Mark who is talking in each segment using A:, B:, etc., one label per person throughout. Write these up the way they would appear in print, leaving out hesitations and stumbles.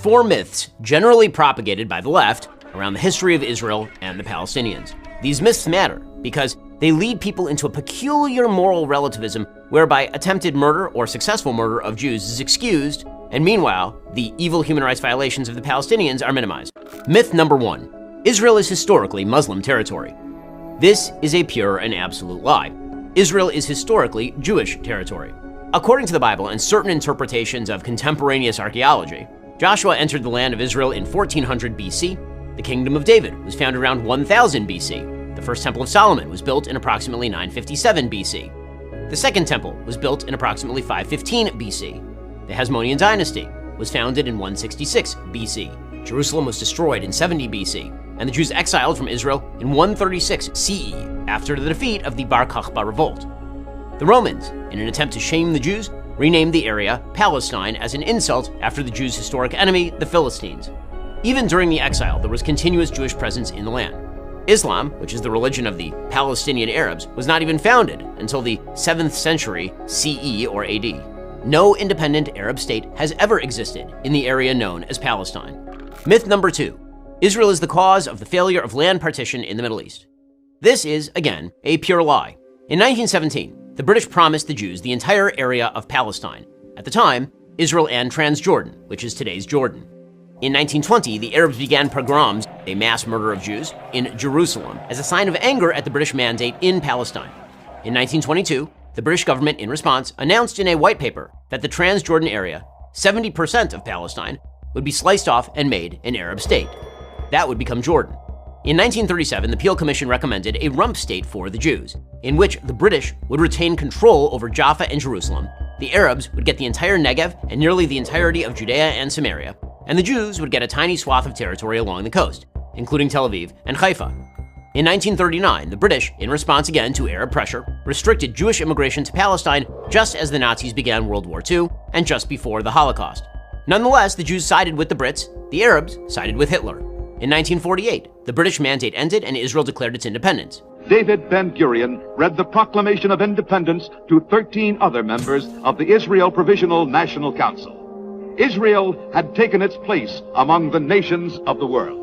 A: 4 myths generally propagated by the left around the history of Israel and the Palestinians. These myths matter because they lead people into a peculiar moral relativism whereby attempted murder or successful murder of Jews is excused, and meanwhile, the evil human rights violations of the Palestinians are minimized. Myth number 1. Israel is historically Muslim territory. This is a pure and absolute lie. Israel is historically Jewish territory. According to the Bible and certain interpretations of contemporaneous archaeology, Joshua entered the land of Israel in 1400 BC. The Kingdom of David was founded around 1000 BC. The first Temple of Solomon was built in approximately 957 BC. The Second Temple was built in approximately 515 BC. The Hasmonean dynasty was founded in 166 BC. Jerusalem was destroyed in 70 BC, and the Jews exiled from Israel in 136 CE after the defeat of the Bar Kokhba revolt. The Romans, in an attempt to shame the Jews, renamed the area Palestine as an insult after the Jews' historic enemy, the Philistines. Even during the exile, there was continuous Jewish presence in the land. Islam, which is the religion of the Palestinian Arabs, was not even founded until the 7th century CE or AD. No independent Arab state has ever existed in the area known as Palestine. Myth number 2. Israel is the cause of the failure of land partition in the Middle East. This is, again, a pure lie. In 1917, the British promised the Jews the entire area of Palestine. At the time, Israel and Transjordan, which is today's Jordan. In 1920, the Arabs began pogroms, a mass murder of Jews, in Jerusalem as a sign of anger at the British mandate in Palestine. In 1922, the British government, in response, announced in a white paper that the Transjordan area, 70% of Palestine, would be sliced off and made an Arab state. That would become Jordan. In 1937, the Peel Commission recommended a rump state for the Jews, in which the British would retain control over Jaffa and Jerusalem, the Arabs would get the entire Negev and nearly the entirety of Judea and Samaria, and the Jews would get a tiny swath of territory along the coast, including Tel Aviv and Haifa. In 1939, the British, in response again to Arab pressure, restricted Jewish immigration to Palestine just as the Nazis began World War II and just before the Holocaust. Nonetheless, the Jews sided with the Brits, the Arabs sided with Hitler. In 1948, the British mandate ended and Israel declared its independence.
B: David Ben-Gurion read the Proclamation of Independence to 13 other members of the Israel Provisional National Council. Israel had taken its place among the nations of the world.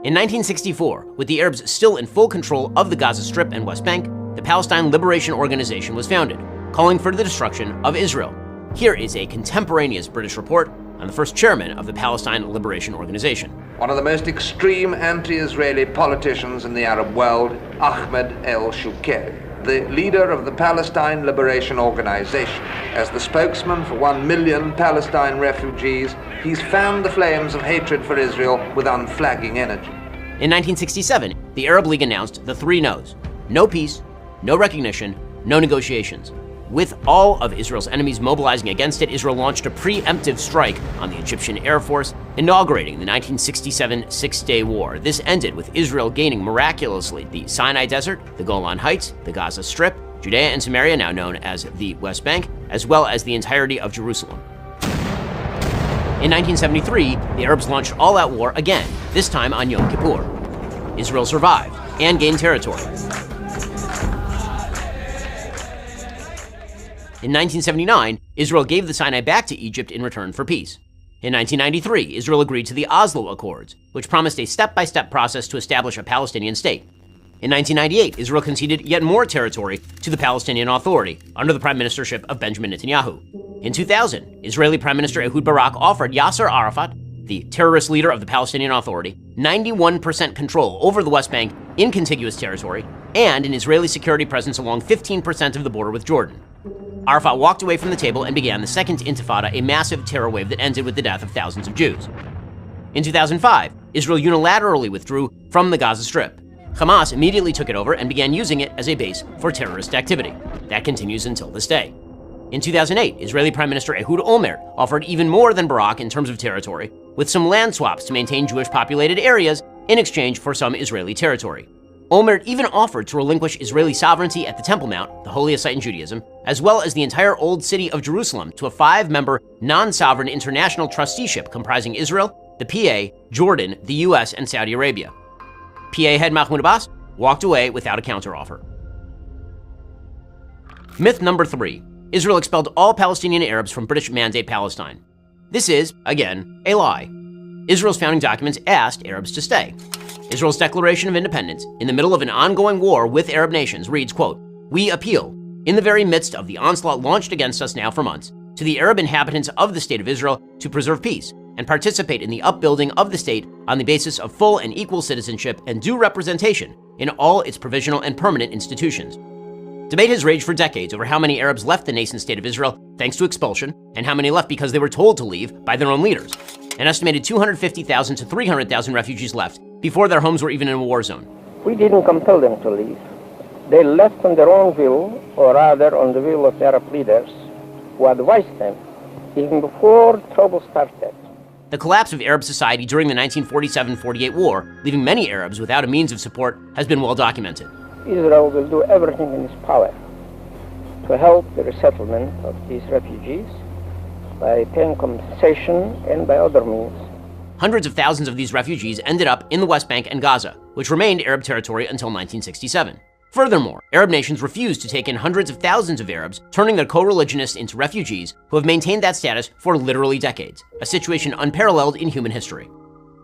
A: In 1964, with the Arabs still in full control of the Gaza Strip and West Bank, the Palestine Liberation Organization was founded, calling for the destruction of Israel. Here is a contemporaneous British report on the first chairman of the Palestine Liberation Organization.
C: One of the most extreme anti-Israeli politicians in the Arab world, Ahmed el-Shukeri, the leader of the Palestine Liberation Organization. As the spokesman for 1 million Palestine refugees, he's fanned the flames of hatred for Israel with unflagging energy.
A: In 1967, the Arab League announced the 3 no's: no peace, no recognition, no negotiations. With all of Israel's enemies mobilizing against it, Israel launched a preemptive strike on the Egyptian Air Force, inaugurating the 1967 Six-Day War. This ended with Israel gaining miraculously the Sinai Desert, the Golan Heights, the Gaza Strip, Judea and Samaria, now known as the West Bank, as well as the entirety of Jerusalem. In 1973, the Arabs launched all-out war again, this time on Yom Kippur. Israel survived and gained territory. In 1979, Israel gave the Sinai back to Egypt in return for peace. In 1993, Israel agreed to the Oslo Accords, which promised a step-by-step process to establish a Palestinian state. In 1998, Israel conceded yet more territory to the Palestinian Authority under the prime ministership of Benjamin Netanyahu. In 2000, Israeli Prime Minister Ehud Barak offered Yasser Arafat, the terrorist leader of the Palestinian Authority, 91% control over the West Bank in contiguous territory and an Israeli security presence along 15% of the border with Jordan. Arafat walked away from the table and began the Second Intifada, a massive terror wave that ended with the death of thousands of Jews. In 2005, Israel unilaterally withdrew from the Gaza Strip. Hamas immediately took it over and began using it as a base for terrorist activity. That continues until this day. In 2008, Israeli Prime Minister Ehud Olmert offered even more than Barak in terms of territory, with some land swaps to maintain Jewish-populated areas in exchange for some Israeli territory. Olmert even offered to relinquish Israeli sovereignty at the Temple Mount, the holiest site in Judaism, as well as the entire Old City of Jerusalem to a 5-member non-sovereign international trusteeship comprising Israel, the PA, Jordan, the US, and Saudi Arabia. PA head Mahmoud Abbas walked away without a counteroffer. Myth number 3. Israel expelled all Palestinian Arabs from British Mandate Palestine. This is, again, a lie. Israel's founding documents asked Arabs to stay. Israel's Declaration of Independence, in the middle of an ongoing war with Arab nations, reads, quote, "We appeal, in the very midst of the onslaught launched against us now for months, to the Arab inhabitants of the State of Israel to preserve peace and participate in the upbuilding of the state on the basis of full and equal citizenship and due representation in all its provisional and permanent institutions." Debate has raged for decades over how many Arabs left the nascent State of Israel thanks to expulsion and how many left because they were told to leave by their own leaders. An estimated 250,000 to 300,000 refugees left before their homes were even in a war zone.
D: We didn't compel them to leave. They left on their own will, or rather on the will of the Arab leaders, who advised them even before trouble started.
A: The collapse of Arab society during the 1947-48 war, leaving many Arabs without a means of support, has been well documented.
D: Israel will do everything in its power to help the resettlement of these refugees by paying compensation and by other means.
A: Hundreds of thousands of these refugees ended up in the West Bank and Gaza, which remained Arab territory until 1967. Furthermore, Arab nations refused to take in hundreds of thousands of Arabs, turning their co-religionists into refugees who have maintained that status for literally decades, a situation unparalleled in human history.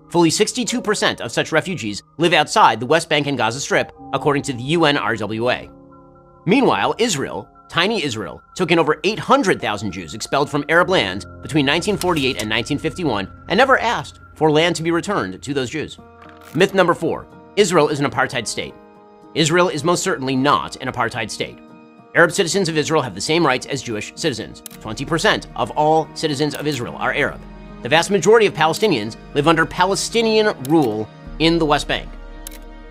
A: Fully 62% of such refugees live outside the West Bank and Gaza Strip, according to the UNRWA. Meanwhile, Israel, tiny Israel, took in over 800,000 Jews expelled from Arab lands between 1948 and 1951 and never asked for land to be returned to those Jews. Myth number 4, Israel is an apartheid state. Israel is most certainly not an apartheid state. Arab citizens of Israel have the same rights as Jewish citizens. 20% of all citizens of Israel are Arab. The vast majority of Palestinians live under Palestinian rule in the West Bank.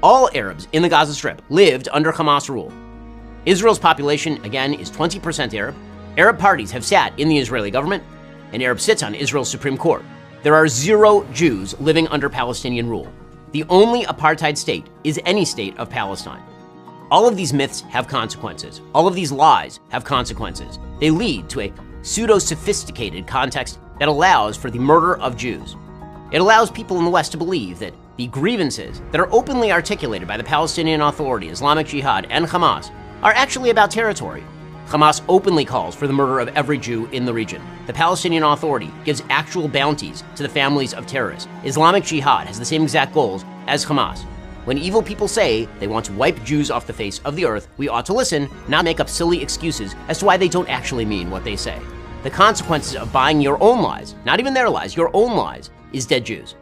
A: All Arabs in the Gaza Strip lived under Hamas rule. Israel's population, again, is 20% Arab. Arab parties have sat in the Israeli government, and Arab sits on Israel's Supreme Court. There are 0 Jews living under Palestinian rule. The only apartheid state is any state of Palestine. All of these myths have consequences. All of these lies have consequences. They lead to a pseudo-sophisticated context that allows for the murder of Jews. It allows people in the West to believe that the grievances that are openly articulated by the Palestinian Authority, Islamic Jihad, and Hamas are actually about territory. Hamas openly calls for the murder of every Jew in the region. The Palestinian Authority gives actual bounties to the families of terrorists. Islamic Jihad has the same exact goals as Hamas. When evil people say they want to wipe Jews off the face of the earth, we ought to listen, not make up silly excuses as to why they don't actually mean what they say. The consequences of buying your own lies, not even their lies, your own lies, is dead Jews.